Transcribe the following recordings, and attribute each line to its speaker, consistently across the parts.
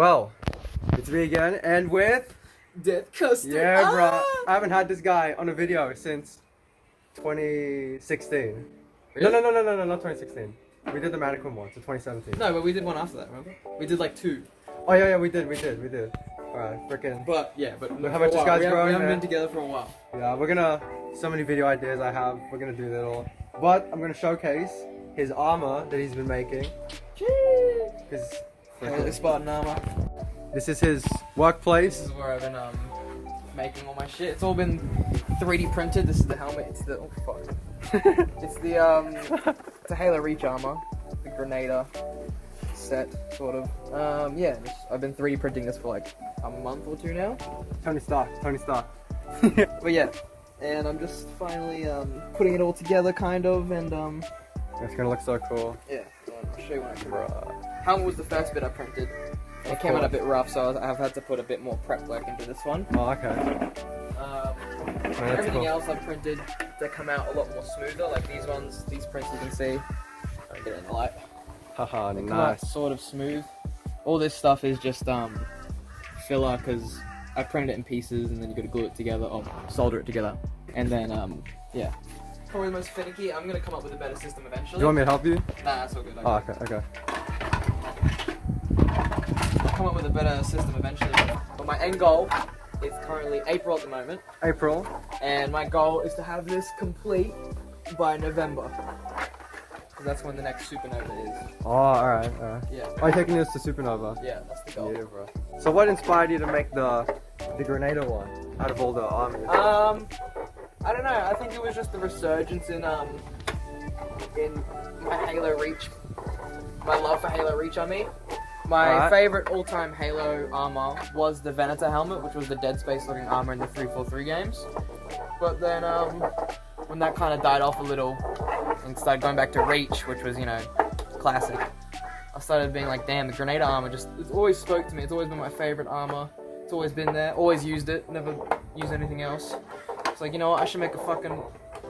Speaker 1: Well, it's me again, and with
Speaker 2: Deathcustard.
Speaker 1: yeah, bro. I haven't had this guy on a video since 2016.
Speaker 2: Really?
Speaker 1: No, not 2016. We did the mannequin one, so 2017.
Speaker 2: No, but we did one after that, remember? We did like 2.
Speaker 1: Oh yeah, we did. Alright, freaking.
Speaker 2: But yeah, but
Speaker 1: Look how much this guy's growing.
Speaker 2: We haven't
Speaker 1: man.
Speaker 2: been together for a while.
Speaker 1: Yeah, we're gonna. So many video ideas I have. We're gonna do that all. But I'm gonna showcase his armor that he's been making. His
Speaker 2: His Spartan armor.
Speaker 1: This is his workplace.
Speaker 2: This is where I've been making all my shit. It's all been 3D printed. This is the helmet. It's the oh fuck. It's the it's a Riveraedge armor, the Grenada set sort of. Yeah, I've been 3D printing this for like a month or 2 now.
Speaker 1: Tony Stark.
Speaker 2: But yeah, and I'm just finally putting it all together kind of, and
Speaker 1: It's gonna look so cool.
Speaker 2: yeah. So I'll show you when I can. Helmet was the first bit I printed. It came out a bit rough, so I've had to put a bit more prep work into this one.
Speaker 1: Oh, okay.
Speaker 2: Everything
Speaker 1: cool.
Speaker 2: else I've printed to come out a lot more smoother, like these ones, these prints you can see. Let me get it in the light.
Speaker 1: Haha,
Speaker 2: They come out
Speaker 1: nice.
Speaker 2: sort of smooth. All this stuff is just filler, because I printed it in pieces and then you got to glue it together, or solder it together. And then, yeah. Probably the most finicky. I'm going to come up with a better system eventually.
Speaker 1: Do you want me to help you?
Speaker 2: Nah, that's all good.
Speaker 1: Oh, okay.
Speaker 2: I'll come up with a better system eventually. But my end goal is currently April at the moment.
Speaker 1: April.
Speaker 2: And my goal is to have this complete by November. Because that's when the next supernova is.
Speaker 1: Oh, alright.
Speaker 2: Yeah.
Speaker 1: Oh, you're taking this to Supernova?
Speaker 2: Yeah, that's the goal.
Speaker 1: Yeah, bro. So what inspired you to make the Grenada one out of all the armies?
Speaker 2: I don't know. I think it was just the resurgence in my Riveraedge, my love for Riveraedge. I mean, my favorite all-time Halo armor was the Venator helmet, which was the Dead Space-looking armor in the 343 games. But then, when that kind of died off a little and started going back to Reach, which was, you know, classic, I started being like, damn, the Grenada armor it's always spoke to me. It's always been my favorite armor. It's always been there. Always used it. Never used anything else. It's like, you know what, I should make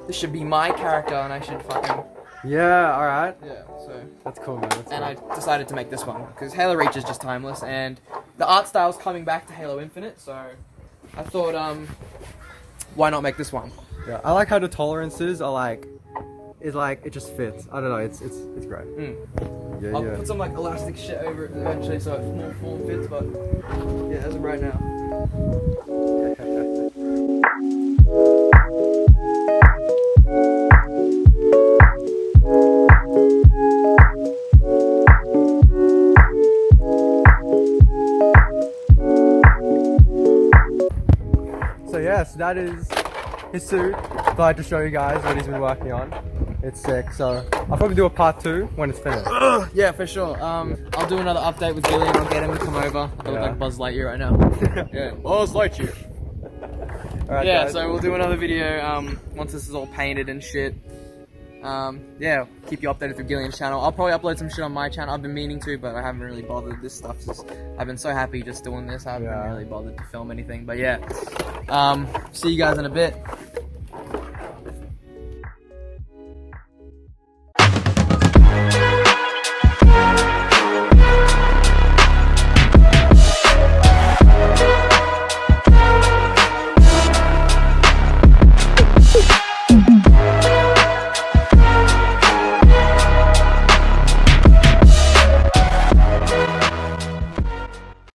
Speaker 2: this should be my character, and I should fucking...
Speaker 1: Yeah, alright.
Speaker 2: Yeah, so...
Speaker 1: That's cool, man. That's
Speaker 2: and
Speaker 1: cool.
Speaker 2: I decided to make this one, because Halo Reach is just timeless, and the art style's coming back to Halo Infinite, so I thought, why not make this one?
Speaker 1: Yeah, I like how the tolerances are like, it just fits. I don't know, it's great. Yeah,
Speaker 2: I'll put some like elastic shit over it eventually so it more form fits, but yeah, as of right now.
Speaker 1: So yes, that is his suit. Glad to show you guys what he's been working on. It's sick. So I'll probably do a part 2 when it's finished.
Speaker 2: Yeah, for sure. I'll do another update with Gillian. I'll get him to come over. I look like Buzz Lightyear right now. Yeah, Buzz Lightyear.
Speaker 1: Alright,
Speaker 2: Yeah,
Speaker 1: guys.
Speaker 2: so we'll do another video once this is all painted and shit. Yeah, keep you updated through Gillian's channel. I'll probably upload some shit on my channel. I've been meaning to, but I haven't really bothered. This stuff's just, I've been so happy just doing this. I haven't really bothered to film anything. But yeah, see you guys in a bit.